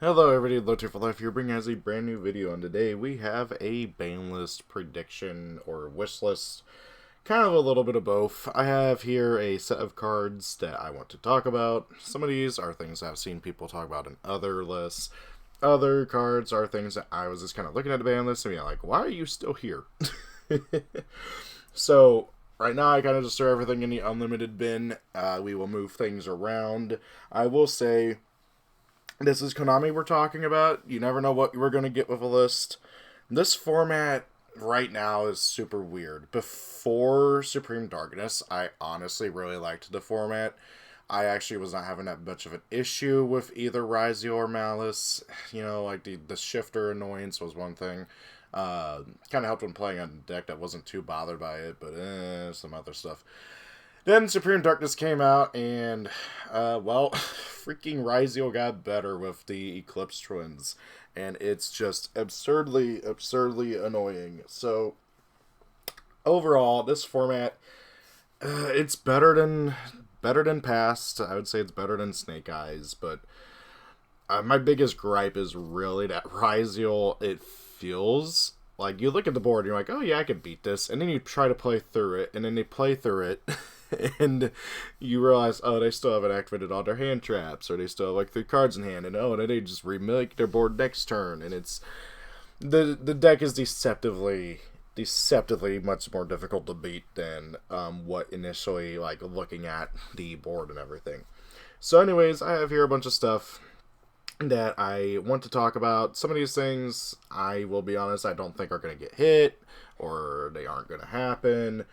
Hello everybody, Low for Life here, bringing us a brand new video, and today we have a Banlist prediction or wish list, kind of a little bit of both. I have here a set of cards that I want to talk about. Some of these are things I've seen people talk about in other lists. Other cards are things that I was just kind of looking at the Banlist and being like, why are you still here? So, right now I kind of just throw everything in the unlimited bin. We will move things around. I will say, this is Konami we're talking about. You never know what we're going to get with a list. This format right now is super weird. Before Supreme Darkness, I honestly really liked the format. I actually was not having that much of an issue with either Yugioh or Malice. You know, like the shifter annoyance was one thing. Kind of helped when playing on a deck that wasn't too bothered by it, but some other stuff. Then Supreme Darkness came out, and, well, freaking Yugioh got better with the Eclipse Twins, and it's just absurdly annoying. So, overall, this format, it's better than past. I would say it's better than Snake Eyes, but my biggest gripe is really that Yugioh, it feels like you look at the board and you're like, oh yeah, I could beat this, and then you try to play through it, and then they play through it, and you realize, oh, they still haven't activated all their hand traps, or they still have like 3 cards in hand, and oh, and then they just remake their board next turn, and it's the deck is deceptively much more difficult to beat than what initially, like, looking at the board and everything. So anyways, I have here a bunch of stuff that I want to talk about. Some of these things, I will be honest, I don't think are going to get hit, or they aren't going to happen.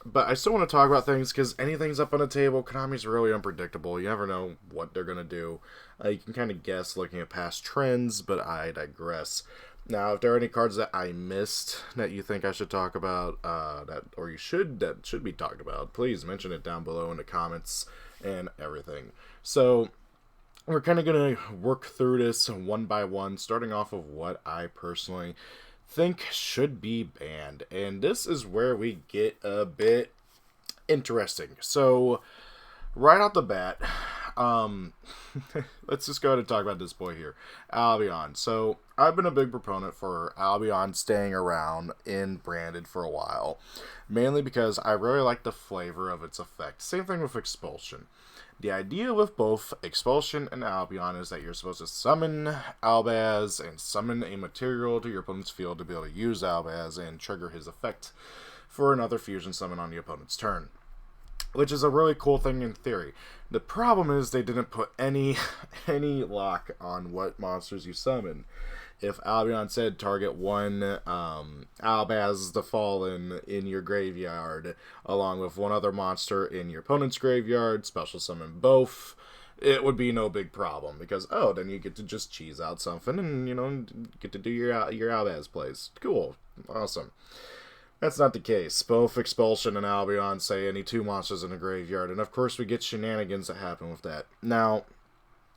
But I still want to talk about things because anything's up on the table. Konami's really unpredictable. You never know what they're going to do. You can kind of guess looking at past trends, but I digress. Now, if there are any cards that I missed that you think I should talk about, that should be talked about, please mention it down below in the comments and everything. So, we're kind of going to work through this one by one, starting off of what I personally think should be banned. And this is where we get a bit interesting. So, right off the bat, let's just go ahead and talk about this boy here, Albion. So, I've been a big proponent for Albion staying around in Branded for a while, mainly because I really like the flavor of its effect. Same thing with Expulsion. The idea with both Expulsion and Albion is that you're supposed to summon Albaz and summon a material to your opponent's field to be able to use Albaz and trigger his effect for another fusion summon on the opponent's turn, which is a really cool thing in theory. The problem is they didn't put any lock on what monsters you summon. If Albion said target one Albaz the Fallen in your graveyard, along with one other monster in your opponent's graveyard, special summon both, it would be no big problem, because, oh, then you get to just cheese out something and, you know, get to do your Albaz plays. Cool. Awesome. That's not the case. Both Expulsion and Albion say any 2 monsters in the graveyard, and of course we get shenanigans that happen with that. Now,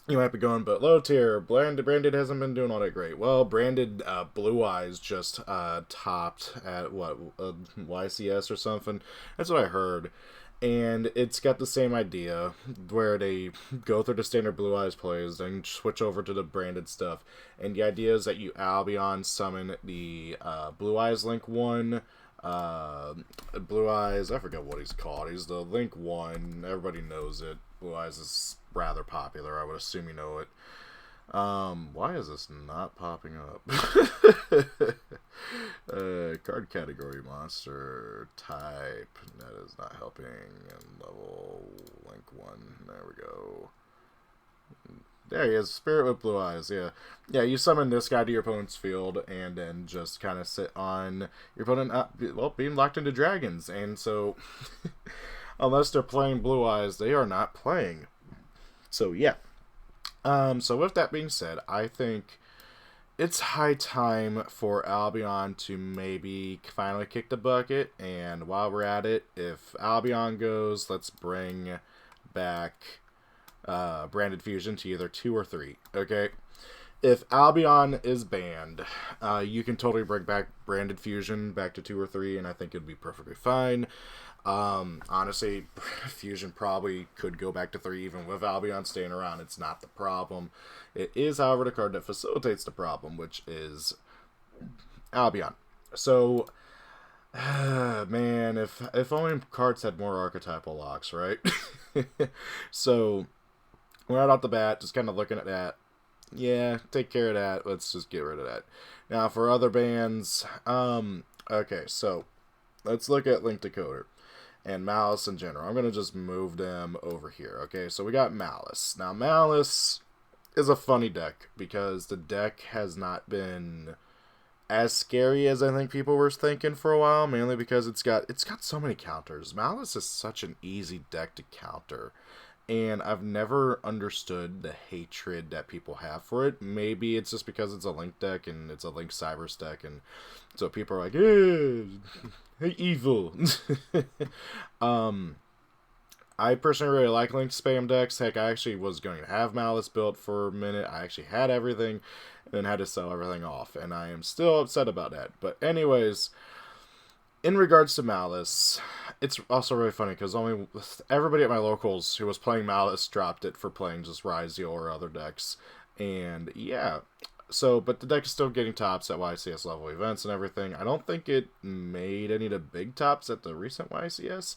you might be going, but low tier, Branded hasn't been doing all that great. Well, Branded Blue Eyes just topped at, what, YCS or something? That's what I heard. And it's got the same idea, where they go through the standard Blue Eyes plays, then switch over to the Branded stuff. And the idea is that you Albion summon the Blue Eyes Link 1, Blue Eyes, I forget what he's called. He's the Link 1, everybody knows it. Blue Eyes is rather popular, I would assume you know it. Why is this not popping up? Card category, monster type, that is not helping, and level, Link 1, there we go. There he is, Spirit with Blue Eyes, yeah. Yeah, you summon this guy to your opponent's field, and then just kind of sit on your opponent, well, being locked into dragons, and so, unless they're playing Blue Eyes, they are not playing. So, yeah. So with that being said, I think it's high time for Albion to maybe finally kick the bucket, and while we're at it, if Albion goes, let's bring back Branded Fusion to either 2 or 3, okay? If Albion is banned, you can totally bring back Branded Fusion back to 2 or 3, and I think it'd be perfectly fine. Honestly, Fusion probably could go back to 3 even with Albion staying around. It's not the problem. It is, however, the card that facilitates the problem, which is Albion. So, man, if only cards had more archetypal locks, right? So, right off the bat, just kind of looking at that. Yeah, take care of that. Let's just get rid of that. Now, for other bands, okay, so let's look at Link Decoder and Malice in general. I'm going to just move them over here. Okay, so we got Malice. Now, Malice is a funny deck because the deck has not been as scary as I think people were thinking for a while, mainly because it's got so many counters. Malice is such an easy deck to counter. And I've never understood the hatred that people have for it. Maybe it's just because it's a Link deck and it's a Link Cybers deck, and so people are like, hey, evil. I personally really like Link spam decks. Heck, I actually was going to have Malice built for a minute. I actually had everything, and then had to sell everything off, and I am still upset about that. But anyways, in regards to Malice, it's also really funny because only everybody at my locals who was playing Malice dropped it for playing just Rizio or other decks. And yeah, so, but the deck is still getting tops at YCS level events and everything. I don't think it made any of the big tops at the recent YCS,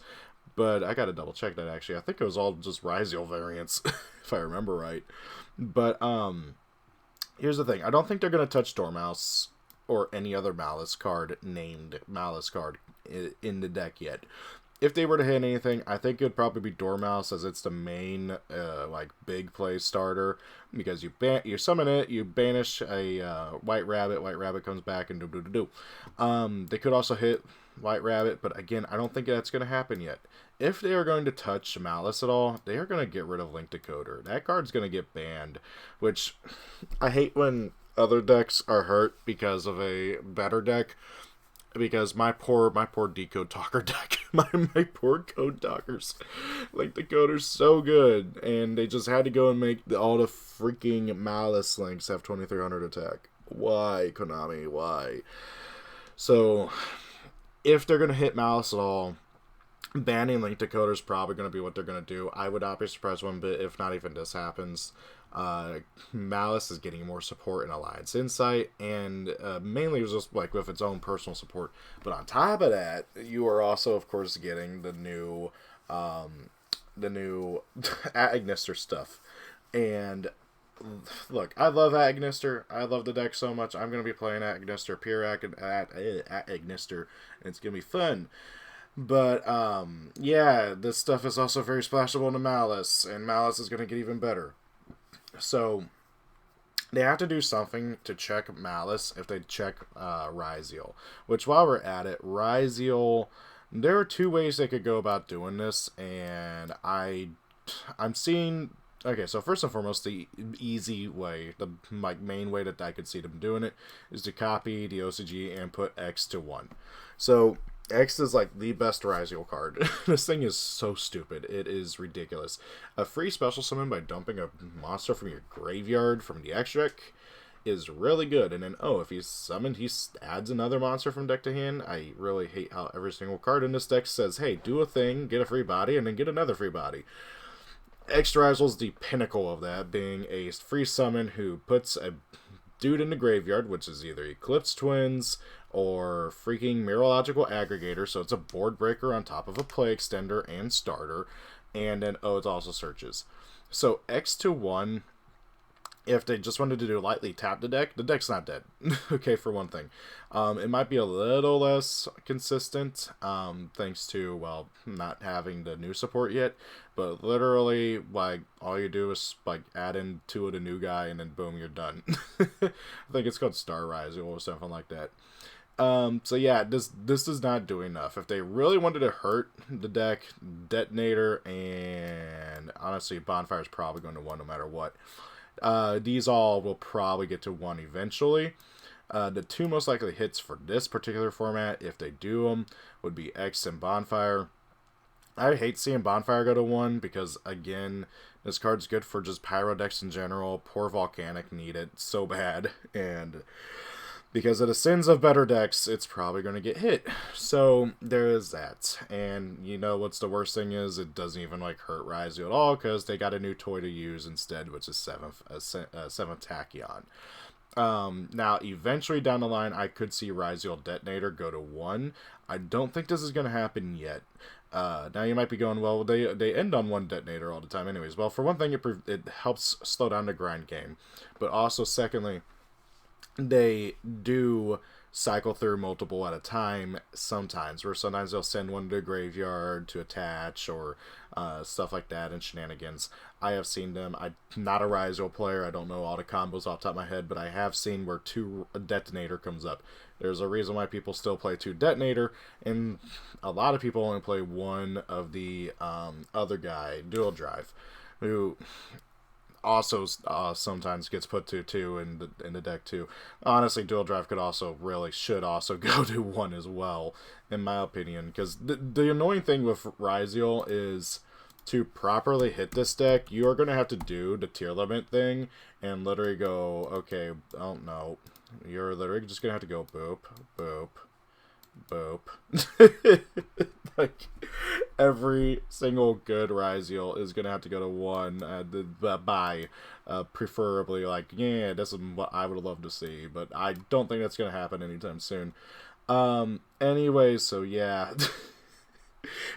but I gotta double check that actually. I think it was all just Rizio variants, if I remember right. But, here's the thing. I don't think they're gonna touch Dormouse or any other Malice card named Malice card in the deck yet. If they were to hit anything, I think it would probably be Dormouse, as it's the main like big play starter, because you summon it, you banish a White Rabbit comes back and do. They could also hit White Rabbit, but again, I don't think that's going to happen yet. If they are going to touch Malice at all, they are going to get rid of Link Decoder. That card's going to get banned, which I hate when other decks are hurt because of a better deck. Because my poor decode talker deck, my poor code talkers, like the coder's so good, and they just had to go and make all the freaking Malice links have 2300 attack. Why, Konami? Why? So, if they're gonna hit Malice at all, banning Link Decoder is probably going to be what they're going to do. I would not be surprised one bit if not even this happens. Malice is getting more support in Alliance Insight, and mainly it was just like with its own personal support. But on top of that, you are also, of course, getting the new Agnister stuff. And look, I love Agnister. I love the deck so much. I'm going to be playing Agnister, pure Agnister, and it's going to be fun. But, yeah, this stuff is also very splashable into Malice, and Malice is going to get even better. So, they have to do something to check Malice if they check Rizio. Which, while we're at it, Rizio, there are two ways they could go about doing this, and I'm seeing... Okay, so first and foremost, the easy way, the main way that I could see them doing it, is to copy the OCG and put X to 1. So... X is like the best Rizio card. This thing is so stupid. It is ridiculous. A free special summon by dumping a monster from your graveyard from the X deck is really good. And then, if he's summoned, he adds another monster from deck to hand. I really hate how every single card in this deck says, hey, do a thing, get a free body, and then get another free body. X is the pinnacle of that, being a free summon who puts a dude in the graveyard, which is either Eclipse Twins or freaking Mirological Aggregator, so it's a board breaker on top of a play extender and starter, and then it also searches. So X to 1, if they just wanted to do lightly tap the deck's not dead. Okay, for one thing. It might be a little less consistent, thanks to, well, not having the new support yet, but literally, like, all you do is, like, add in 2 of the new guy, and then boom, you're done. I think it's called Star Rise or something like that. So yeah, this does not do enough. If they really wanted to hurt the deck, Detonator and honestly Bonfire is probably going to 1 no matter what. These all will probably get to 1 eventually. The 2 most likely hits for this particular format, if they do them, would be X and Bonfire. I hate seeing Bonfire go to 1 because, again, this card's good for just Pyro decks in general. Poor Volcanic need it so bad, and Because of the sins of better decks, it's probably going to get hit. So there is that. And you know what's the worst thing is? It doesn't even like hurt Ryzu at all because they got a new toy to use instead, which is 7th Tachyon. Now, eventually down the line, I could see Ryzu Detonator go to 1. I don't think this is going to happen yet. Now you might be going, well, they end on 1 detonator all the time anyways. Well, for one thing, it helps slow down the grind game. But also, secondly, they do cycle through multiple at a time sometimes, where sometimes they'll send one to the graveyard to attach or stuff like that and shenanigans. I have seen them. I'm not a Ryzo player. I don't know all the combos off the top of my head, but I have seen where 2 Detonator comes up. There's a reason why people still play 2 Detonator, and a lot of people only play 1 of the other guy, Dual Drive, who also sometimes gets put to 2 in the deck too. Honestly, Dual Drive should also go to 1 as well, in my opinion, because the annoying thing with Ryziel is to properly hit this deck, you are going to have to do the tier limit thing and literally go, okay, oh no, you're literally just going to have to go boop, boop, boop. Like, every single good Ryziel is going to have to go to 1 by preferably, like, yeah, this is what I would love to see, but I don't think that's going to happen anytime soon. Anyway, so yeah,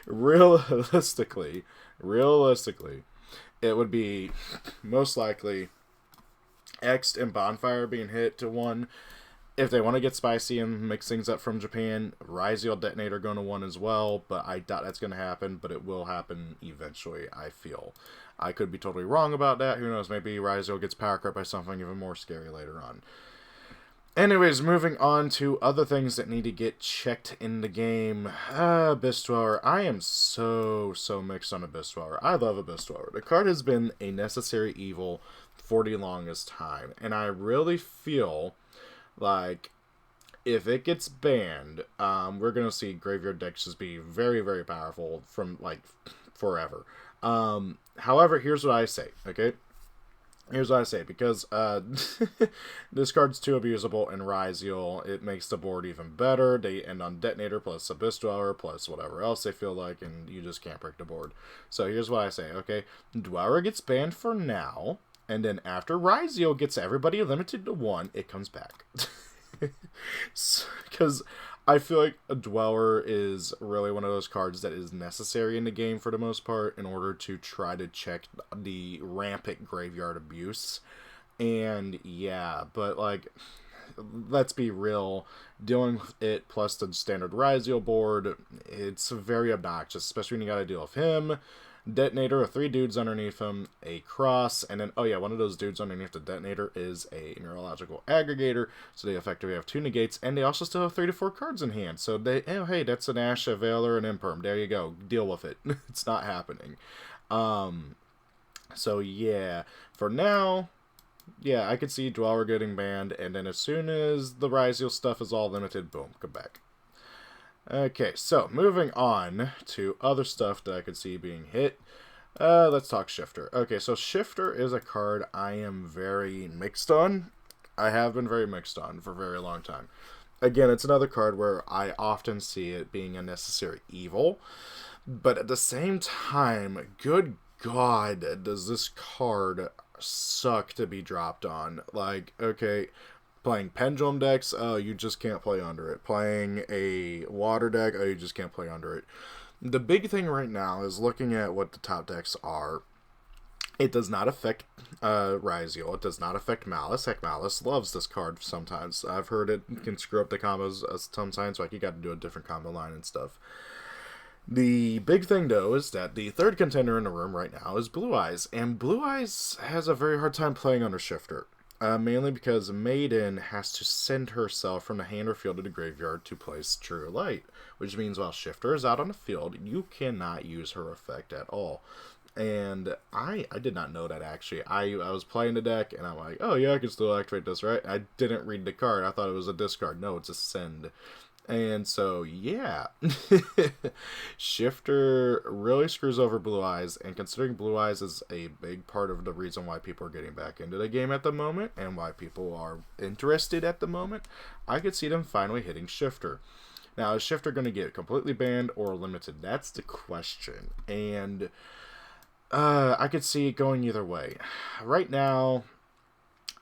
realistically, it would be most likely X and Bonfire being hit to 1. If they want to get spicy and mix things up from Japan, Ryziel Detonator going to 1 as well, but I doubt that's going to happen, but it will happen eventually, I feel. I could be totally wrong about that. Who knows? Maybe Ryziel gets power crept by something even more scary later on. Anyways, moving on to other things that need to get checked in the game. Abyss Dweller. I am so mixed on Abyss Dweller. I love Abyss Dweller. The card has been a necessary evil for the longest time, and I really feel like if it gets banned, we're gonna see graveyard decks just be very, very powerful from like forever. However, here's what I say, okay? Here's what I say, because this card's too abusable in Ryziel. It makes the board even better. They end on Detonator plus Abyss Dweller plus whatever else they feel like, and you just can't break the board. So here's what I say, okay? Dweller gets banned for now, and then after Ryziel gets everybody limited to 1, it comes back. Because I feel like a Dweller is really one of those cards that is necessary in the game for the most part in order to try to check the rampant graveyard abuse. And yeah, but like, let's be real, dealing with it plus the standard Ryziel board, it's very obnoxious, especially when you gotta deal with him, Detonator with 3 dudes underneath him, a cross, and then, oh yeah, one of those dudes underneath the Detonator is a neurological aggregator, so they effectively have 2 negates, and they also still have 3 to 4 cards in hand, so they, oh hey, that's an Ash, a Veiler, an Imperm, there you go, deal with it. It's not happening. So yeah, for now, yeah, I could see Dweller getting banned, and then as soon as the Ryziel stuff is all limited, boom, come back. Okay, so moving on to other stuff that I could see being hit. Let's talk Shifter. Okay, so Shifter is a card I am very mixed on. I have been very mixed on for a very long time. Again, it's another card where I often see it being a necessary evil. But at the same time, good God, does this card suck to be dropped on. Like, okay, playing Pendulum decks, oh, you just can't play under it. Playing a Water deck, oh, you just can't play under it. The big thing right now is looking at what the top decks are. It does not affect Ryziel. It does not affect Malice. Heck, Malice loves this card sometimes. I've heard it can screw up the combos sometimes, like you got to do a different combo line and stuff. The big thing, though, is that the third contender in the room right now is Blue Eyes, and Blue Eyes has a very hard time playing under Shifter, mainly because Maiden has to send herself from the hand or field to the graveyard to place True Light, which means while Shifter is out on the field, you cannot use her effect at all. And I did not know that, actually. I was playing the deck, and I'm like, oh yeah, I can still activate this, right? I didn't read the card. I thought it was a discard. No, it's a send. And so, yeah, Shifter really screws over Blue Eyes, and considering Blue Eyes is a big part of the reason why people are getting back into the game at the moment, and why people are interested at the moment, I could see them finally hitting Shifter. Now, is Shifter going to get completely banned or limited? That's the question, and I could see it going either way. Right now,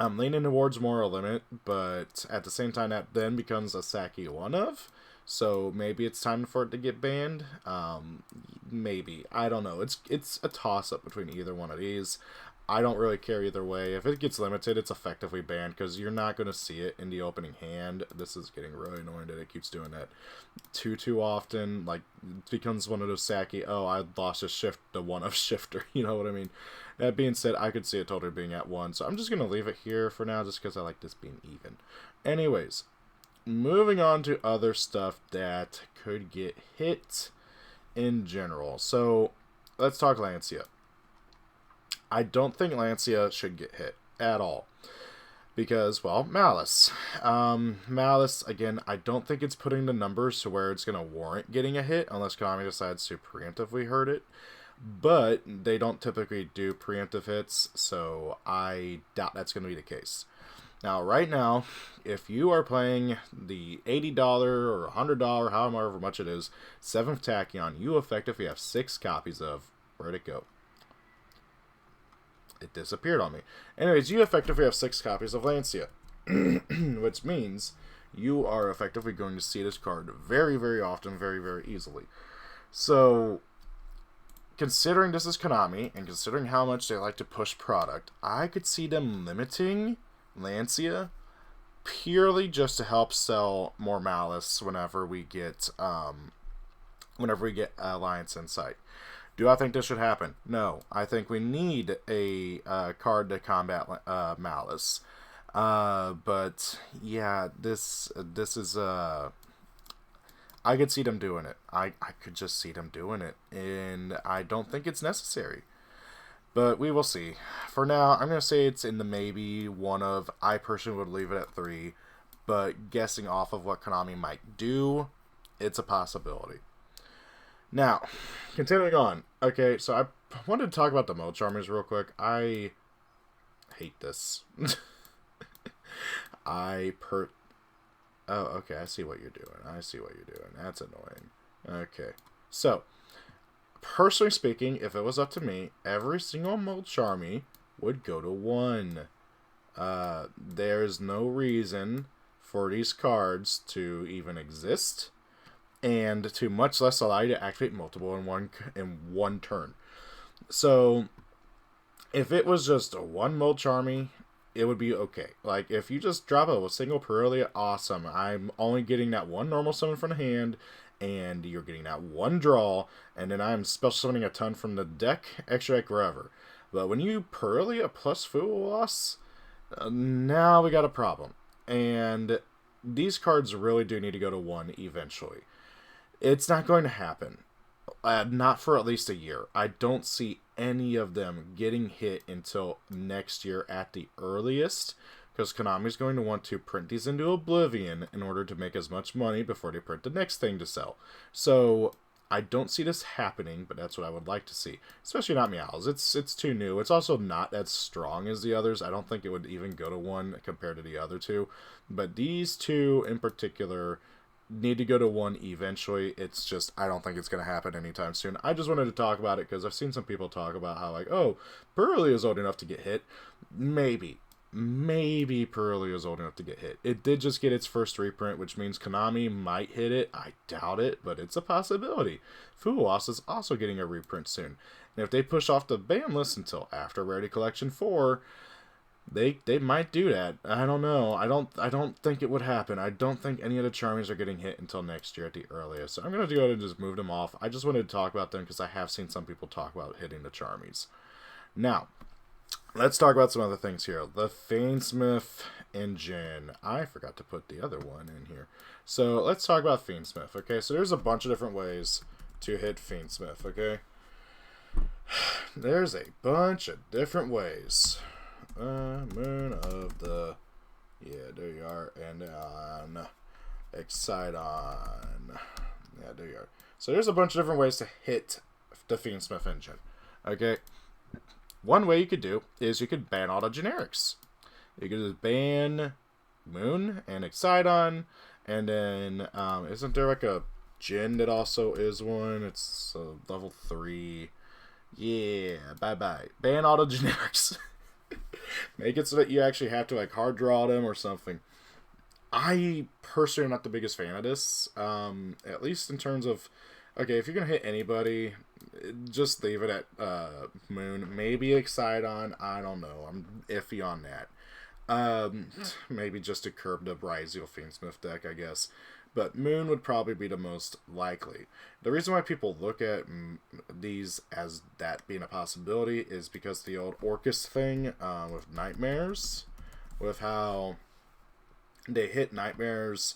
I'm leaning towards more a limit, but at the same time, that then becomes a Saki one of. So maybe it's time for it to get banned. Maybe, I don't know. It's a toss up between either one of these. I don't really care either way. If it gets limited, it's effectively banned because you're not going to see it in the opening hand. This is getting really annoying that it keeps doing that too often. Like, it becomes one of those Saki, oh, I lost a shift, the one of Shifter. You know what I mean? That being said, I could see it totally being at 1. So I'm just going to leave it here for now just because I like this being even. Anyways, moving on to other stuff that could get hit in general. So let's talk Lancia. I don't think Lancia should get hit at all. Because, well, Malice. Malice, again, I don't think it's putting the numbers to where it's going to warrant getting a hit unless Konami decides to preemptively hurt it. But they don't typically do preemptive hits, so I doubt that's going to be the case. Now, right now, if you are playing the $80 or $100, however much it is, 7th Tachyon, you effectively have 6 copies of... Where'd it go? It disappeared on me. Anyways, you effectively have 6 copies of Lancia, which means you are effectively going to see this card very, very often, very, very easily. So, considering this is Konami, and considering how much they like to push product, I could see them limiting Lancia purely just to help sell more Malice whenever we get Alliance Insight. Do I think this should happen? No. I think we need a card to combat Malice. But yeah, this is I could see them doing it. I could just see them doing it, and I don't think it's necessary. But we will see. For now, I'm going to say it's in the maybe one of. I personally would leave it at 3, but guessing off of what Konami might do, it's a possibility. Now, continuing on. Okay, so I wanted to talk about the Mode Charmers real quick. I hate this. Oh, okay, I see what you're doing. That's annoying. Okay, so, personally speaking, if it was up to me, every single Mode Charmy would go to 1. There's no reason for these cards to even exist, and to much less allow you to activate multiple in one turn. So, if it was just a 1 Mode Charmy, it would be okay. Like, if you just drop a single Perelia, awesome. I'm only getting that 1 normal summon from the hand, and you're getting that 1 draw, and then I'm special summoning a ton from the deck, extra deck, wherever. But when you Perelia plus Full Loss, now we got a problem. And these cards really do need to go to 1 eventually. It's not going to happen. Not for at least a year. I don't see any of them getting hit until next year at the earliest, because Konami's going to want to print these into oblivion in order to make as much money before they print the next thing to sell. So, I don't see this happening, but that's what I would like to see. Especially not Meows. It's too new. It's also not as strong as the others. I don't think it would even go to 1 compared to the other 2. But these 2 in particular need to go to 1 eventually. It's just, I don't think it's going to happen anytime soon. I just wanted to talk about it because I've seen some people talk about how, like, oh, Perelia is old enough to get hit. Maybe Perelia is old enough to get hit. It did just get its first reprint, which means Konami might hit it. I doubt it, but it's a possibility. Fuwas is also getting a reprint soon. And if they push off the ban list until after Rarity Collection 4, they might do that. I don't know. I don't think it would happen. I don't think any of the Charmies are getting hit until next year at the earliest. So I'm going to go ahead and just move them off. I just wanted to talk about them because I have seen some people talk about hitting the Charmies. Now, let's talk about some other things here. The Fiendsmith engine. I forgot to put the other one in here. So let's talk about Fiendsmith. Okay, so there's a bunch of different ways to hit Fiendsmith. Okay, there's a bunch of different ways. Moon of the... Yeah, there you are. And Exciton. Yeah, there you are. So there's a bunch of different ways to hit the Fiendsmith engine. Okay. One way you could do is you could ban all the generics. You could just ban Moon and Exciton, and then isn't there like a Jin that also is one? It's level 3. Yeah, bye-bye. Ban all the generics. Make it so that you actually have to like hard draw them or something. I personally am not the biggest fan of this. At least in terms of, okay, if you're gonna hit anybody, just leave it at Moon. Maybe Exciton. I don't know. I'm iffy on that. Maybe just to curb the Bryzeo Fiendsmith deck, I guess. But Moon would probably be the most likely. The reason why people look at these as that being a possibility is because the old Orcus thing with Nightmares, with how they hit Nightmares,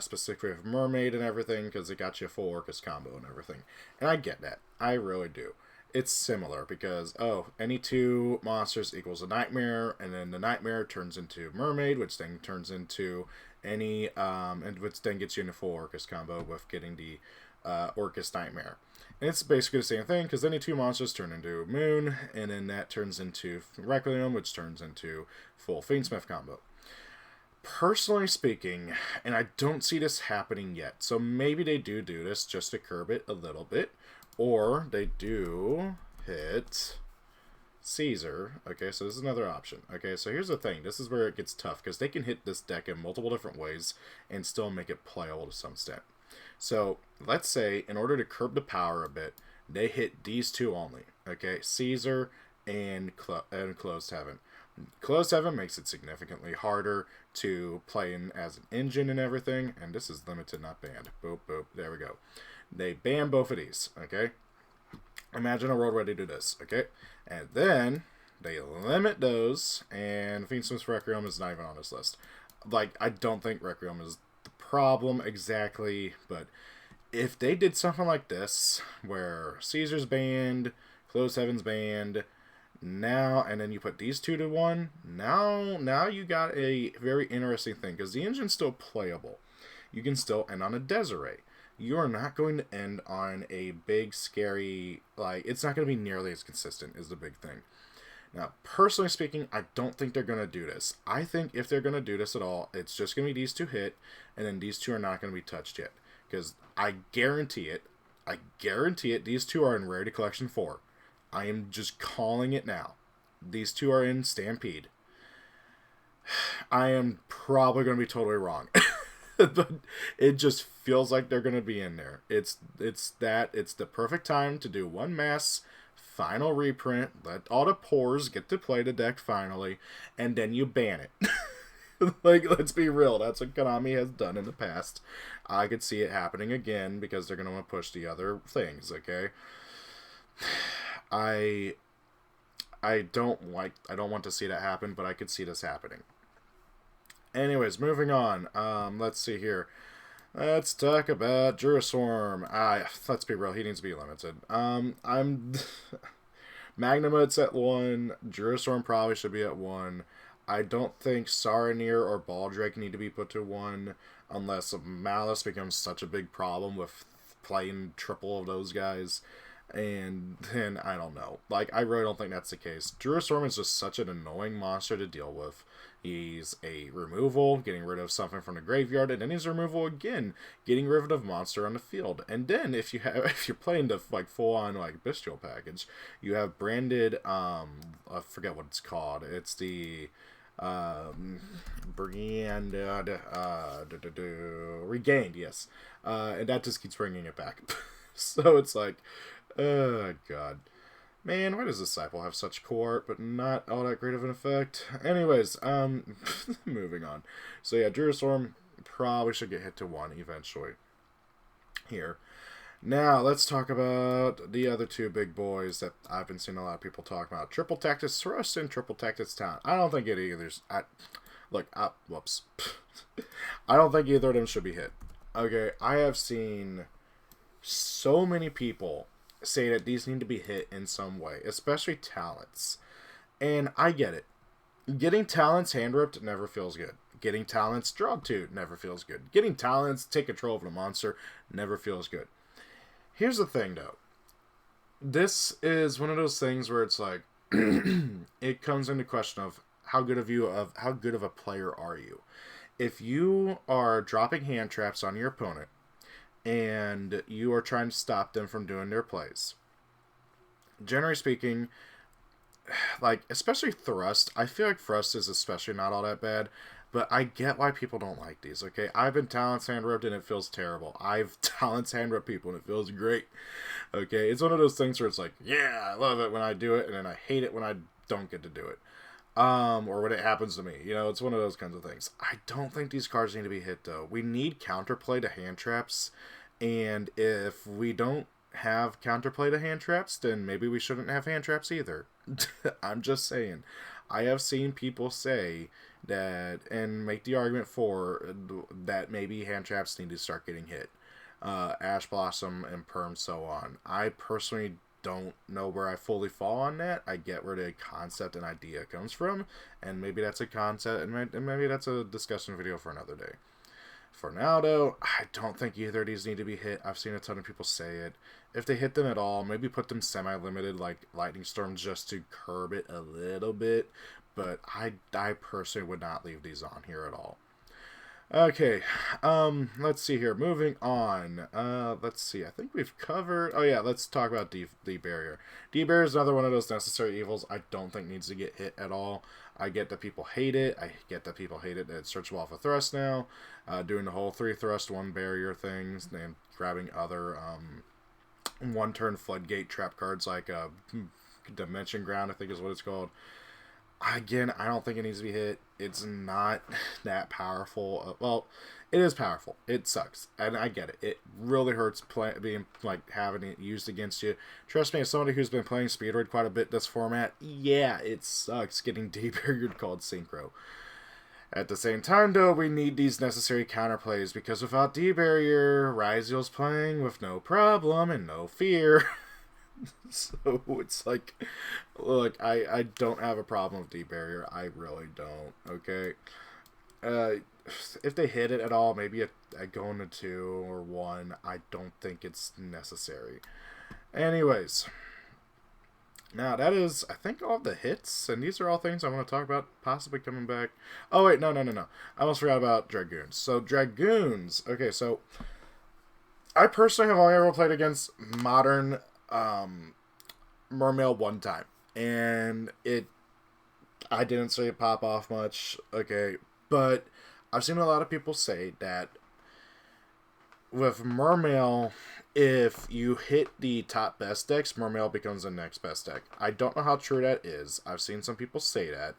specifically with Mermaid and everything, because it got you a full Orcus combo and everything. And I get that. I really do. It's similar because, any 2 monsters equals a Nightmare, and then the Nightmare turns into Mermaid, which then turns into any, and which then gets you in a full Orcus combo with getting the Orcus Nightmare. And it's basically the same thing, because any 2 monsters turn into Moon, and then that turns into Requiem, which turns into full Fiendsmith combo. Personally speaking, and I don't see this happening yet, so maybe they do this just to curb it a little bit, or they do hit Caesar. Okay, so this is another option. Okay, so here's the thing. This is where it gets tough, because they can hit this deck in multiple different ways and still make it playable to some extent. So, let's say, in order to curb the power a bit, they hit these 2 only. Okay, Caesar and Closed Heaven. Closed Heaven makes it significantly harder to play in as an engine and everything, and this is limited, not banned. Boop, boop, there we go. They ban both of these, okay? Imagine a world where they do this, okay? And then they limit those, and Fiendsmith's Requiem is not even on this list. Like, I don't think Requiem is the problem exactly, but if they did something like this, where Caesar's banned, Closed Heaven's banned, now, and then you put these 2 to 1, now you got a very interesting thing, because the engine's still playable. You can still end on a Desiree. You are not going to end on a big, scary, like, it's not going to be nearly as consistent is the big thing. Now, personally speaking, I don't think they're going to do this. I think if they're going to do this at all, it's just going to be these 2 hit, and then these 2 are not going to be touched yet. Because I guarantee it, these 2 are in Rarity Collection 4. I am just calling it now. These 2 are in Stampede. I am probably going to be totally wrong. But it just feels like they're going to be in there. It's the perfect time to do one mass final reprint, let all the pores get to play the deck finally, and then you ban it. Like, let's be real, that's what Konami has done in the past. I could see it happening again because they're going to want to push the other things, okay? I don't want to see that happen, but I could see this happening. Anyways, moving on. Let's see here. Let's talk about Duraswarm. Let's be real, he needs to be limited. Magnemite's at 1. Duraswarm probably should be at 1. I don't think Saronir or Baldrake need to be put to 1 unless Malice becomes such a big problem with playing triple of those guys. And then, I don't know. Like, I really don't think that's the case. Duraswarm is just such an annoying monster to deal with. He's a removal, getting rid of something from the graveyard, and then he's a removal again, getting rid of monster on the field. And then, if you're playing the, like, full-on, like, Bestial package, you have branded, I forget what it's called. It's the, Regained, yes. And that just keeps bringing it back. So it's like, oh, God. Man, why does Disciple have such cool art, but not all that great of an effect? Anyways, moving on. So yeah, Duraswarm probably should get hit to 1 eventually. Here. Now, let's talk about the other 2 big boys that I've been seeing a lot of people talk about. Triple Tactus Thrust and Triple Tactus Talent. I don't think it either. Whoops. I don't think either of them should be hit. Okay, I have seen so many people say that these need to be hit in some way, especially talents. And I get it. Getting talents hand ripped never feels good. Getting talents, draw 2, never feels good. Getting talents, take control of a monster, never feels good. Here's the thing, though. This is one of those things where it's like, it comes into question of how good of a player are you? If you are dropping hand traps on your opponent and you are trying to stop them from doing their plays, generally speaking, like, especially thrust, I feel like thrust is especially not all that bad, but I get why people don't like these, okay? I've been talents hand roped and it feels terrible. I've talents hand roped people and it feels great, okay? It's one of those things where it's like, yeah, I love it when I do it, and then I hate it when I don't get to do it. Or when it happens to me. You know, it's one of those kinds of things. I don't think these cards need to be hit, though. We need counterplay to hand traps, and if we don't have counterplay to hand traps, then maybe we shouldn't have hand traps either. I'm just saying. I have seen people say that, and make the argument for, that maybe hand traps need to start getting hit. Ash Blossom and Perm, so on. I personally don't know where I fully fall on that. I get where the concept and idea comes from, and maybe that's a concept, and maybe that's a discussion video for another day. For now, though, I don't think either of these need to be hit. I've seen a ton of people say it. If they hit them at all, maybe put them semi-limited, like Lightning Storm, just to curb it a little bit, but I personally would not leave these on here at all. Okay, let's see here. Moving on. Let's see. I think we've covered... Oh, yeah, let's talk about D-Barrier. D-Barrier is another one of those necessary evils I don't think needs to get hit at all. I get that people hate it. I get that people hate it that it's searchable off a thrust now. Doing the whole 3 thrust, 1 barrier things, and grabbing other, one-turn floodgate trap cards like, Dimension Ground, I think is what it's called. Again, I don't think it needs to be hit. It's not that powerful. Well, it is powerful. It sucks, and I get it. It really hurts having it used against you. Trust me, as somebody who's been playing Speedroid quite a bit this format, yeah, it sucks getting debarriered called Synchro. At the same time, though, we need these necessary counterplays, because without D-Barrier, Ryzeal's playing with no problem and no fear. So it's like, look, I don't have a problem with D-Barrier. I really don't, okay? If they hit it at all, maybe a go into 2 or 1. I don't think it's necessary. Anyways, now that is, I think, all the hits, and these are all things I want to talk about possibly coming back. Oh, wait, no. I almost forgot about Dragoons. So, Dragoons, okay, so I personally have only ever played against modern Mermail one time, and I didn't see it pop off much, okay, but I've seen a lot of people say that with Mermail, if you hit the top best decks, Mermail becomes the next best deck. I don't know how true that is. I've seen some people say that.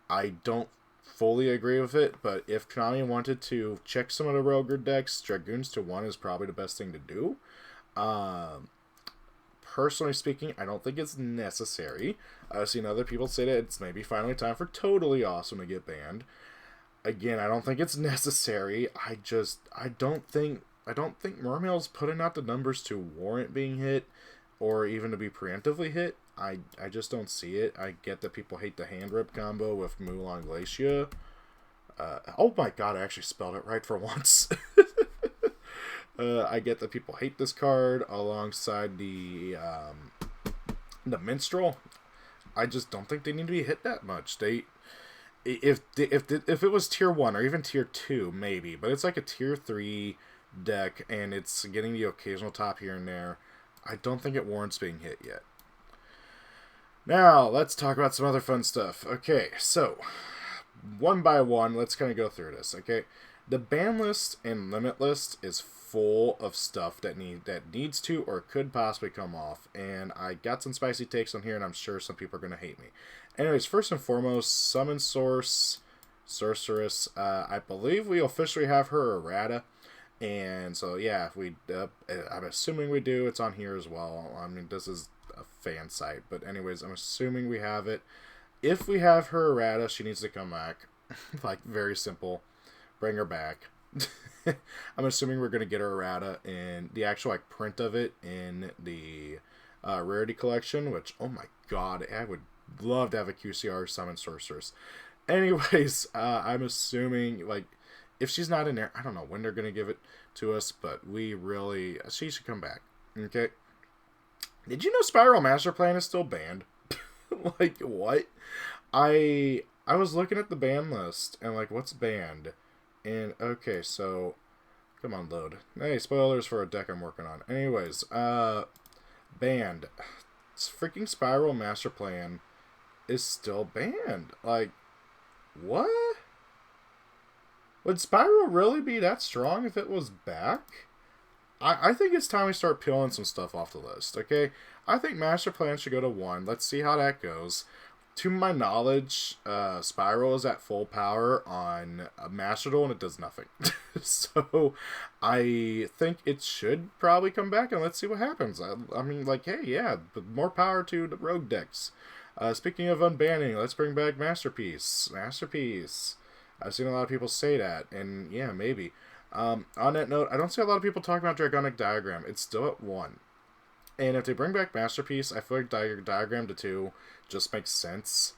I don't fully agree with it, but if Konami wanted to check some of the Roger decks, Dragoons to 1 is probably the best thing to do. Personally speaking, I don't think it's necessary. I've seen other people say that it's maybe finally time for Totally Awesome to get banned. Again, I don't think it's necessary. I don't think Mermail's putting out the numbers to warrant being hit, or even to be preemptively hit. I just don't see it. I get that people hate the hand rip combo with Mulan Glacia. Oh my god, I actually spelled it right for once. I get that people hate this card alongside the Minstrel. I just don't think they need to be hit that much. If it was tier 1 or even tier 2, maybe, but it's like a tier 3 deck and it's getting the occasional top here and there. I don't think it warrants being hit yet. Now, let's talk about some other fun stuff. Okay, so one by one, let's kind of go through this, okay? The ban list and limit list is full of stuff that needs to or could possibly come off, and I got some spicy takes on here, and I'm sure some people are going to hate me. Anyways, first and foremost, Summon Source Sorceress. I believe we officially have her errata, and so yeah, if we, I'm assuming we do. It's on here as well. I mean, this is a fan site, but anyways, I'm assuming we have it. If we have her errata, she needs to come back. Like, very simple. Bring her back. I'm assuming we're going to get her errata in the actual print of it in the rarity collection, which, oh my god, I would love to have a QCR Summon Sorceress. Anyways, I'm assuming, like, if she's not in there, I don't know when they're going to give it to us, but she should come back. Okay? Did you know Spiral Master Plan is still banned? Like, what? I was looking at the ban list, and, like, what's banned? And, okay, so, come on, load. Hey, spoilers for a deck I'm working on. Anyways, banned. It's freaking Spiral Master Plan is still banned. Like, what? Would Spiral really be that strong if it was back? I think it's time we start peeling some stuff off the list, okay? I think Master Plan should go to 1. Let's see how that goes. To my knowledge, Spiral is at full power on Master Duel and it does nothing. So, I think it should probably come back and let's see what happens. I mean, like, hey, yeah, but more power to the rogue decks. Speaking of unbanning, let's bring back Masterpiece. Masterpiece. I've seen a lot of people say that, and yeah, maybe. On that note, I don't see a lot of people talking about Dragonic Diagram. It's still at 1. And if they bring back Masterpiece, I feel like Diagram to 2 just makes sense.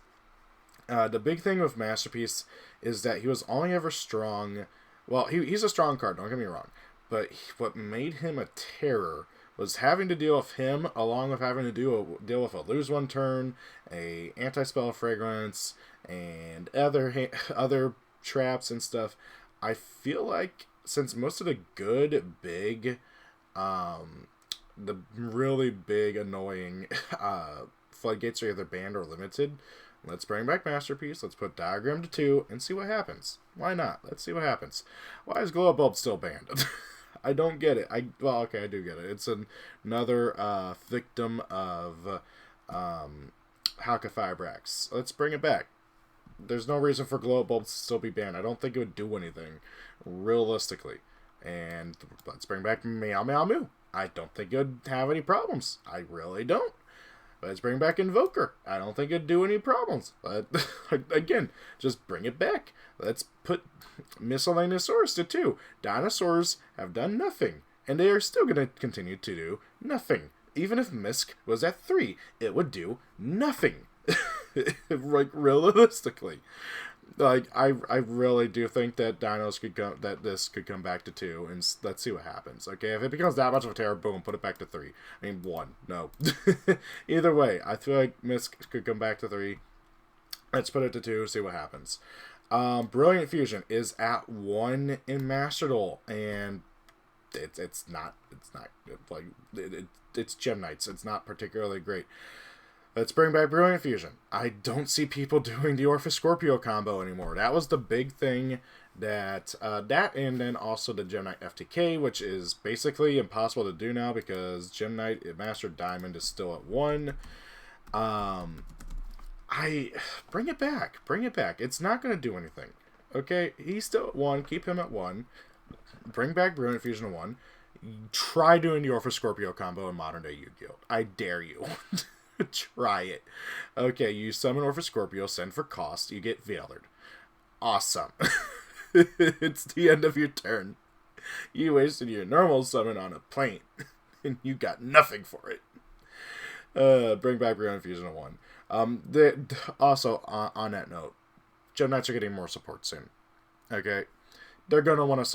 The big thing with Masterpiece is that he was only ever strong. Well, he's a strong card, don't get me wrong. But what made him a terror was having to deal with him, along with having to deal with a lose 1 turn, a anti-spell fragrance, and other traps and stuff. I feel like since most of the good, big, the really big, annoying floodgates are either banned or limited, let's bring back Masterpiece, let's put Diagram to 2, and see what happens. Why not? Let's see what happens. Why is Glow Up Bulb still banned? I don't get it. Well, okay, I do get it. It's another victim of Halka-Fibrax. Let's bring it back. There's no reason for Glow Up Bulbs to still be banned. I don't think it would do anything, realistically. And let's bring back Meow. I don't think it would have any problems. I really don't. Let's bring back Invoker. I don't think it'd do any problems. But, again, just bring it back. Let's put Miscellaneousaurus to 2. Dinosaurs have done nothing, and they are still going to continue to do nothing. Even if Misk was at 3, it would do nothing. Like, realistically. Like, I really do think that this could come back to 2, and let's see what happens. Okay, if it becomes that much of a terror, boom, put it back to 3. I mean, 1, no. Either way, I feel like Misk could come back to 3. Let's put it to 2, see what happens. Brilliant Fusion is at 1 in Master Duel, and it's not like it's Gem Knights. It's not particularly great. Let's bring back Brilliant Fusion. I don't see people doing the Orpha-Scorpio combo anymore. That was the big thing that and then also the Gem Knight FTK, which is basically impossible to do now because Gem Knight Master Diamond is still at 1. Bring it back. Bring it back. It's not going to do anything. Okay? He's still at 1. Keep him at 1. Bring back Brilliant Fusion to 1. Try doing the Orpha-Scorpio combo in modern day Yu-Gi-Oh! I dare you. Try it. Okay, you summon Orpha-Scorpio, send for cost, you get Veiled. Awesome. It's the end of your turn. You wasted your normal summon on a plane, and you got nothing for it. Bring back Brilliant Fusion to 1. Also, on that note, Gem Knights are getting more support soon. Okay? They're going to want to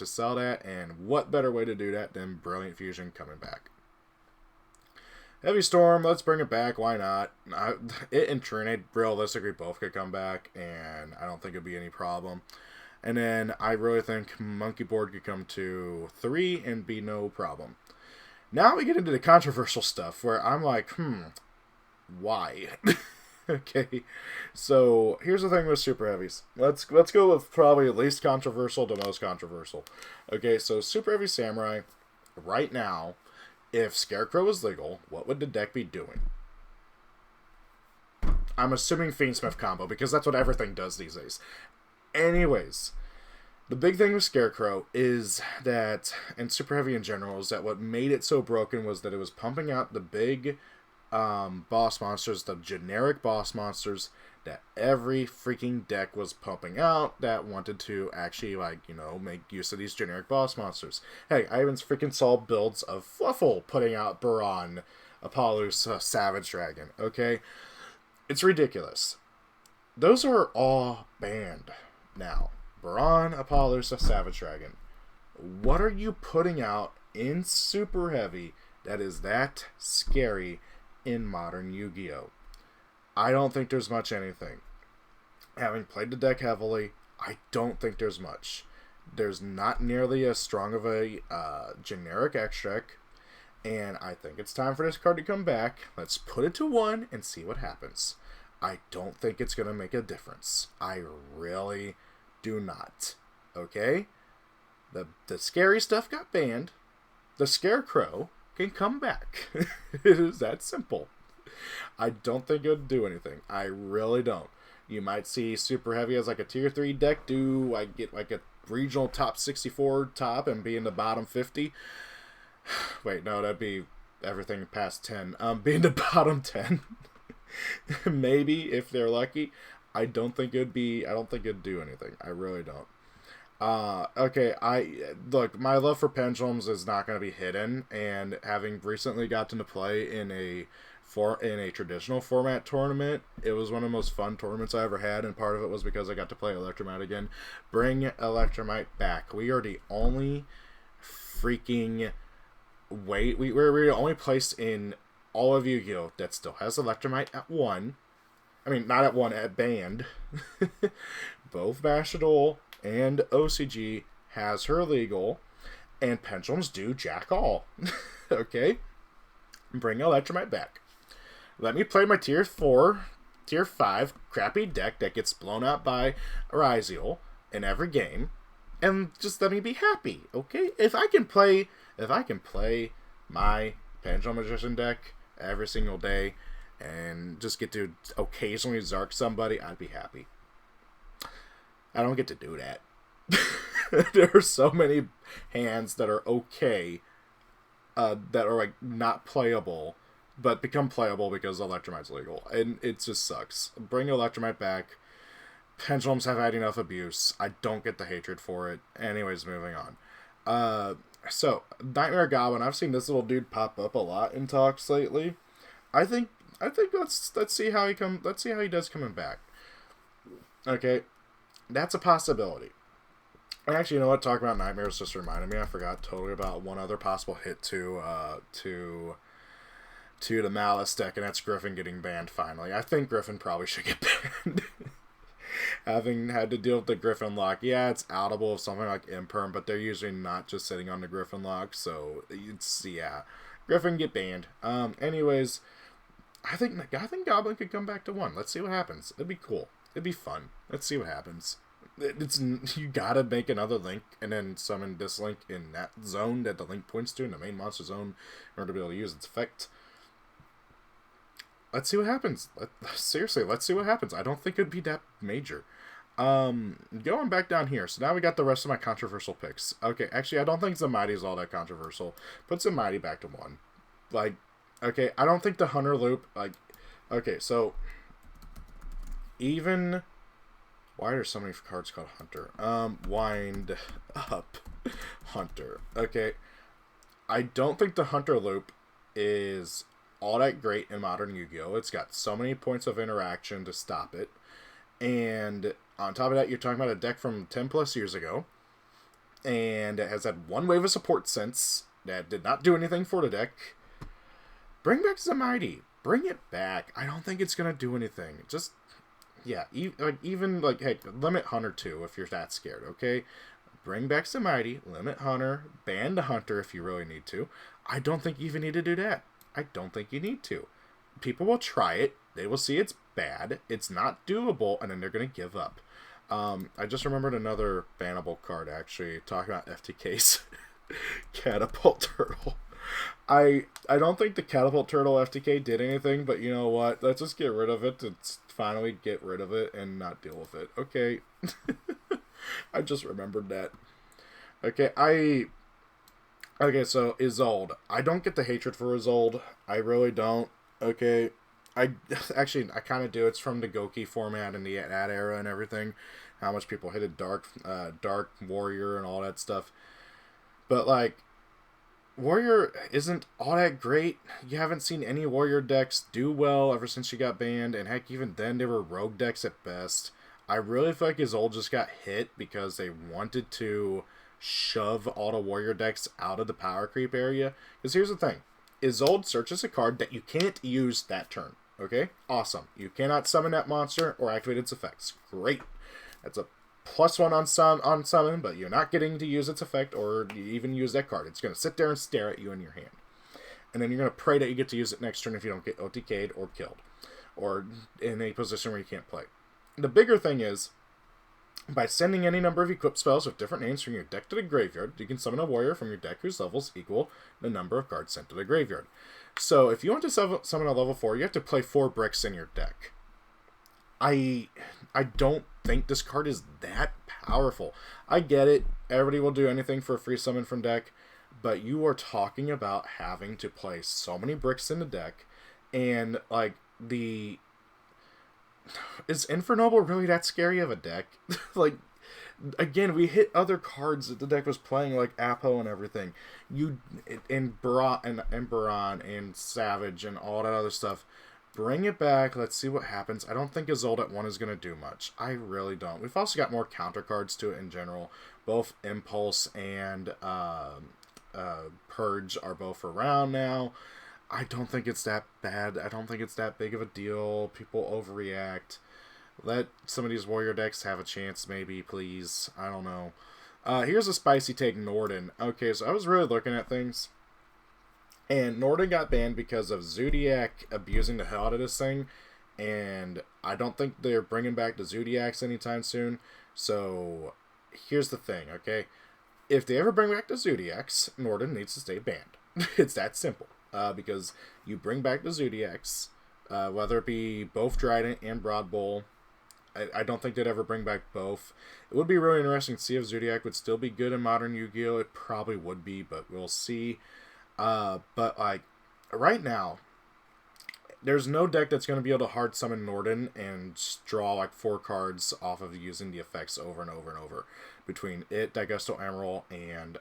sell that, and what better way to do that than Brilliant Fusion coming back? Heavy Storm, let's bring it back. Why not? It and Trinade realistically both could come back, and I don't think it'd be any problem. And then I really think Monkey Board could come to 3 and be no problem. Now we get into the controversial stuff where I'm like, why? Okay, so here's the thing with Super Heavies. Let's go with probably least controversial to most controversial. Okay, so Super Heavy Samurai, right now, if Scarecrow was legal, what would the deck be doing? I'm assuming Fiendsmith combo, because that's what everything does these days. Anyways, the big thing with Scarecrow is that, and Super Heavy in general, is that what made it so broken was that it was pumping out the big boss monsters, the generic boss monsters that every freaking deck was pumping out that wanted to actually, like, you know, make use of these generic boss monsters. Hey, I even freaking saw builds of Fluffle putting out Baron, Apollo's Savage Dragon, okay? It's ridiculous. those are all banned now. Baron, Apollos, Savage Dragon. What are you putting out in Super Heavy that is that scary in modern Yu-Gi-Oh? I don't think there's much anything. Having played the deck heavily, I don't think there's much. There's not nearly as strong of a generic extract, and I think it's time for this card to come back. Let's put it to 1 and see what happens. I don't think it's going to make a difference. I really do not. Okay? The scary stuff got banned. The Scarecrow can come back. It is that simple. I don't think it would do anything. I really don't. You might see Super Heavy as like a tier 3 deck do, I get like a regional top 64 top and be in the bottom 50. Wait, no, that'd be everything past 10. Be in the bottom 10. Maybe if they're lucky. I don't think it'd do anything. I really don't. Okay, look, my love for pendulums is not going to be hidden, and having recently gotten to play in a traditional format tournament, it was one of the most fun tournaments I ever had, and part of it was because I got to play Electromite again. Bring Electromite back. We are the only freaking we're the only place in all of Yu-Gi-Oh! That still has Electromite at 1. I mean, not at 1, at band. Both Bashadol and OCG has her legal, and pendulums do jack all. Okay? Bring Electromite back. Let me play my tier 4, tier 5 crappy deck that gets blown out by Ryziel in every game, and just let me be happy, okay? If I can play my Pendulum Magician deck every single day and just get to occasionally Zark somebody, I'd be happy. I don't get to do that. There are so many hands that are okay, that are like not playable, but become playable because Electromite's legal, and it just sucks. Bring Electromite back. Pendulums have had enough abuse. I don't get the hatred for it. Anyways, moving on. So Nightmare Goblin. I've seen this little dude pop up a lot in talks lately. I think let's see how he does coming back. Okay, that's a possibility. Actually, you know what? Talking about Nightmares just reminded me. I forgot totally about one other possible hit to the Malice deck, and that's Griffin getting banned finally. I think Griffin probably should get banned. Having had to deal with the Griffin lock, yeah, it's outable of something like Imperm, but they're usually not just sitting on the Griffin lock, so it's, yeah. Griffin get banned. Anyways, I think Goblin could come back to 1. Let's see what happens. It'd be cool. It'd be fun. Let's see what happens. You gotta make another link and then summon this link in that zone that the link points to in the main monster zone in order to be able to use its effect. Let's see what happens. Seriously, let's see what happens. I don't think it'd be that major. Going back down here. So now we got the rest of my controversial picks. Okay, actually, I don't think Zamighty is all that controversial. Put Zamighty back to 1. Like, okay, I don't think the Hunter loop, like, okay, so even... Why are there so many cards called Hunter? Wind up Hunter. Okay. I don't think the Hunter loop is all that great in modern Yu-Gi-Oh! It's got so many points of interaction to stop it. And on top of that, you're talking about a deck from 10 plus years ago. And it has had 1 wave of support since. That did not do anything for the deck. Bring back Zamighty. Bring it back. I don't think it's going to do anything. Just... yeah, even, like, hey, limit Hunter too if you're that scared, okay? Bring back Zamighty, limit Hunter, ban the Hunter if you really need to. I don't think you even need to do that. I don't think you need to. People will try it, they will see it's bad, it's not doable, and then they're going to give up. I just remembered another bannable card, actually, talking about FTK's Catapult Turtle. I don't think the Catapult Turtle FTK did anything, but you know what? Let's just get rid of it. Let's finally get rid of it and not deal with it. Okay. I just remembered that. Okay, okay, so Isolde. I don't get the hatred for Isolde. I really don't. Okay. I kind of do. It's from the Goki format and that era and everything. How much people hated Dark Warrior and all that stuff. But, like, Warrior isn't all that great. You haven't seen any Warrior decks do well ever since she got banned, and heck, even then they were rogue decks at best. I really feel like Isolde just got hit because they wanted to shove all the Warrior decks out of the power creep area. Because here's the thing. Isolde searches a card that you can't use that turn. Okay? Awesome. You cannot summon that monster or activate its effects. Great. That's a +1 on summon, but you're not getting to use its effect or even use that card. It's going to sit there and stare at you in your hand. And then you're going to pray that you get to use it next turn if you don't get OTK'd or killed. Or in a position where you can't play. The bigger thing is, by sending any number of equipped spells with different names from your deck to the graveyard, you can summon a warrior from your deck whose levels equal the number of cards sent to the graveyard. So if you want to summon a level 4, you have to play 4 bricks in your deck. I don't think this card is that powerful. I get it. Everybody will do anything for a free summon from deck, but you are talking about having to play so many bricks in the deck, and like is Infernoble really that scary of a deck? Like, again, we hit other cards that the deck was playing, like Apo and everything. And Baron and Savage and all that other stuff. Bring it back. Let's see what happens. I don't think Isolde at 1 is going to do much. I really don't. We've also got more counter cards to it in general. Both Impulse and Purge are both around now. I don't think it's that bad. I don't think it's that big of a deal. People overreact. Let some of these Warrior decks have a chance, maybe, please. I don't know. Here's a spicy take, Norden. Okay, so I was really looking at things. And Norden got banned because of Zodiac abusing the hell out of this thing. And I don't think they're bringing back the Zodiacs anytime soon. So, here's the thing, okay? If they ever bring back the Zodiacs, Norden needs to stay banned. It's that simple. Because you bring back the Zodiacs, whether it be both Trident and Broad Bowl. I don't think they'd ever bring back both. It would be really interesting to see if Zodiac would still be good in modern Yu-Gi-Oh! It probably would be, but we'll see. But, like, right now, there's no deck that's going to be able to hard summon Norden and draw, like, 4 cards off of using the effects over and over and over. Between it, Daigusto Emerald, and,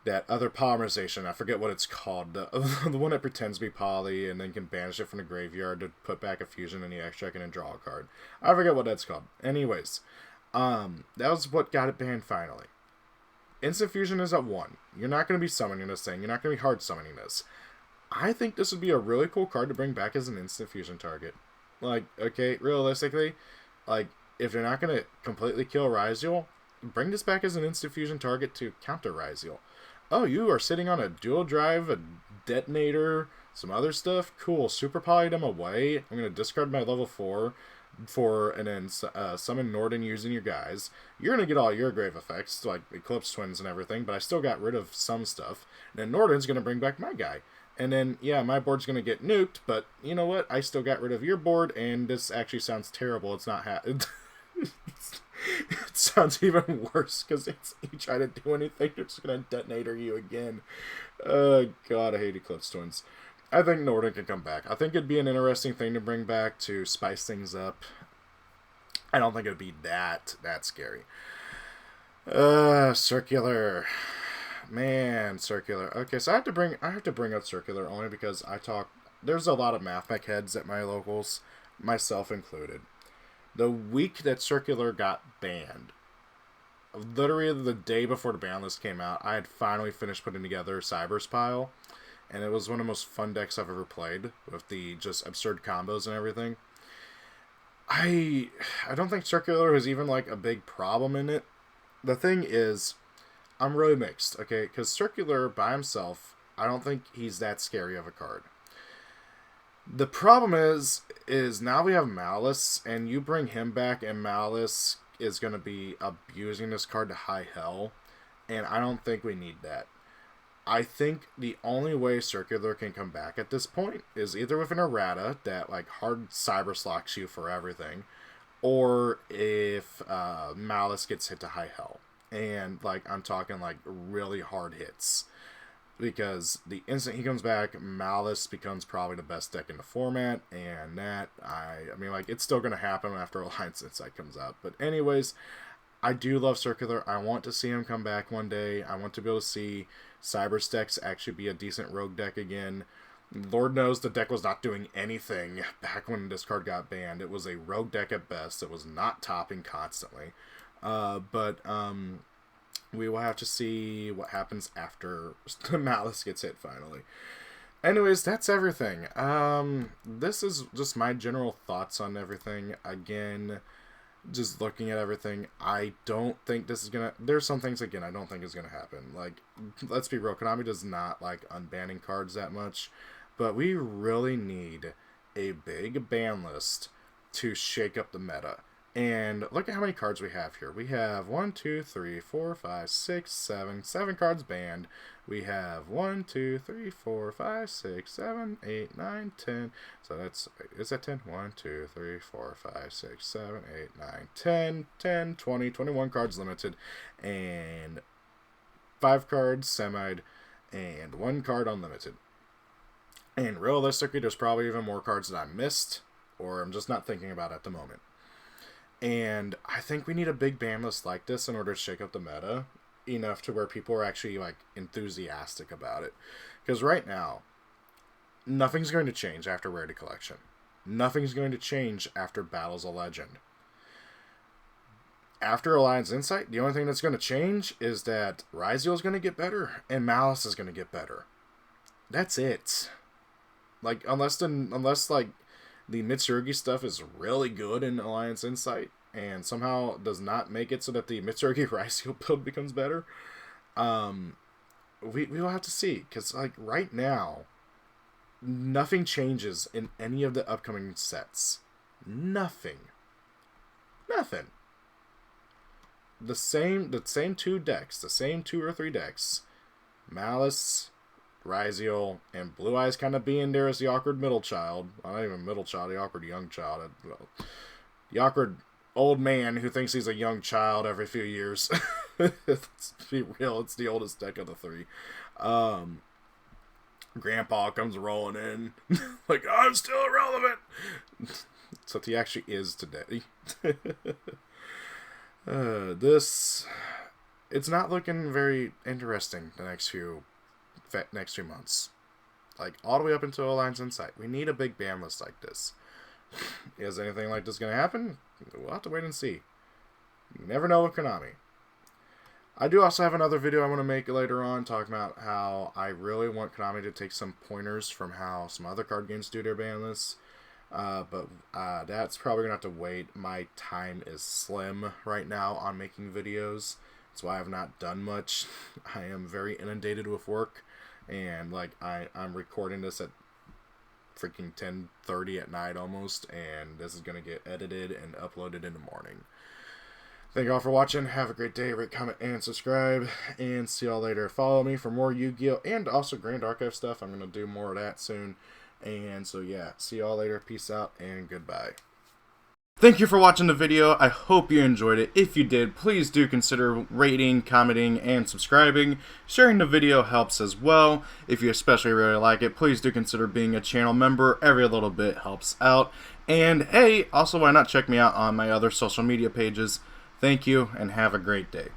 that other polymerization, I forget what it's called. The one that pretends to be poly and then can banish it from the graveyard to put back a fusion in the extract and then draw a card. I forget what that's called. Anyways, that was what got it banned finally. Instant Fusion is at 1. You're not going to be summoning this thing. You're not going to be hard summoning this. I think this would be a really cool card to bring back as an Instant Fusion target. Like, okay, realistically, like, if they're not going to completely kill Ryziel, bring this back as an Instant Fusion target to counter Ryziel. Oh, you are sitting on a dual drive, a detonator, some other stuff? Cool. Super poly them away. I'm going to discard my level 4 and then summon Norden using your guys. You're going to get all your grave effects, like Eclipse Twins and everything, but I still got rid of some stuff. And then Norden's going to bring back my guy. And then, yeah, my board's going to get nuked, but you know what? I still got rid of your board, and this actually sounds terrible. It's not it sounds even worse because you try to do anything, they're just going to detonator you again. God, I hate Eclipse Twins. I think Norden can come back. I think it'd be an interesting thing to bring back to spice things up. I don't think it'd be that scary. Circular. Man, Circular. Okay, so I have to bring up Circular only because there's a lot of Mathmech heads at my locals, myself included. The week that Circular got banned, literally the day before the ban list came out, I had finally finished putting together Cyber's Pile, and it was one of the most fun decks I've ever played, with the just absurd combos and everything. I don't think Circular was even, like, a big problem in it. The thing is, I'm really mixed, okay? Because Circular, by himself, I don't think he's that scary of a card. The problem is now we have Malice, and you bring him back, and Malice is going to be abusing this card to high hell, and I don't think we need that. I think the only way Circular can come back at this point is either with an errata that, like, hard cyber slocks you for everything, or if Malice gets hit to high hell. And, like, I'm talking, like, really hard hits. Because the instant he comes back, Malice becomes probably the best deck in the format, and that, I mean, like, it's still going to happen after Alliance Insight comes out. But anyways, I do love Circular. I want to see him come back one day. I want to be able to see Cyberstecks actually be a decent rogue deck again. Lord knows the deck was not doing anything back when this card got banned. It was a rogue deck at best. It was not topping constantly. But we will have to see what happens after the Malice gets hit finally. Anyways, that's everything. This is just my general thoughts on everything. Again, just looking at everything, I don't think this is gonna... There's some things, again, I don't think is gonna happen. Like, let's be real, Konami does not like unbanning cards that much, but we really need a big ban list to shake up the meta. And look at how many cards we have here. We have 1, 2, 3, 4, 5, 6, 7 cards banned. We have 1, 2, 3, 4, 5, 6, 7, 8, 9, 10. So that's, is that 10? 1, 2, 3, 4, 5, 6, 7, 8, 9, 10, 10, 20, 21 cards limited. And 5 cards semied. And 1 card unlimited. And realistically, there's probably even more cards that I missed, or I'm just not thinking about at the moment. And I think we need a big ban list like this in order to shake up the meta enough to where people are actually like enthusiastic about it. Because right now, nothing's going to change after Rarity Collection. Nothing's going to change after Battles of Legend. After Alliance Insight, the only thing that's going to change is that Ygopro is going to get better and Malice is going to get better. That's it. Like, unless like the Mitsurugi stuff is really good in Alliance Insight and somehow does not make it so that the Mitsurugi Ygopro build becomes better. We will have to see, because like right now, nothing changes in any of the upcoming sets. Nothing. The same 2 decks, the same 2 or 3 decks, Malice, Ygopro, and Blue Eyes kind of being there as the awkward middle child. Well, not even middle child, the awkward young child. The awkward old man who thinks he's a young child every few years. Let's be real, it's the oldest deck of the 3. Grandpa comes rolling in. Like, I'm still irrelevant! Except he actually is today. It's not looking very interesting the next few months. Like, all the way up until Alliance Insight. We need a big ban list like this. Is anything like this going to happen? We'll have to wait and see. You never know with Konami. I do also have another video I want to make later on talking about how I really want Konami to take some pointers from how some other card games do their ban lists. But that's probably going to have to wait. My time is slim right now on making videos. That's why I've not done much. I am very inundated with work. And like I'm recording this at freaking 10:30 at night almost, and this is gonna get edited and uploaded in the morning. Thank you all for watching. Have a great day. Rate, comment, and subscribe. And see y'all later. Follow me for more Yu-Gi-Oh! And also Grand Archive stuff. I'm gonna do more of that soon. And so yeah, see y'all later. Peace out and goodbye. Thank you for watching the video. I hope you enjoyed it. If you did, please do consider rating, commenting, and subscribing. Sharing the video helps as well. If you especially really like it, please do consider being a channel member. Every little bit helps out. And hey, also why not check me out on my other social media pages. Thank you and have a great day.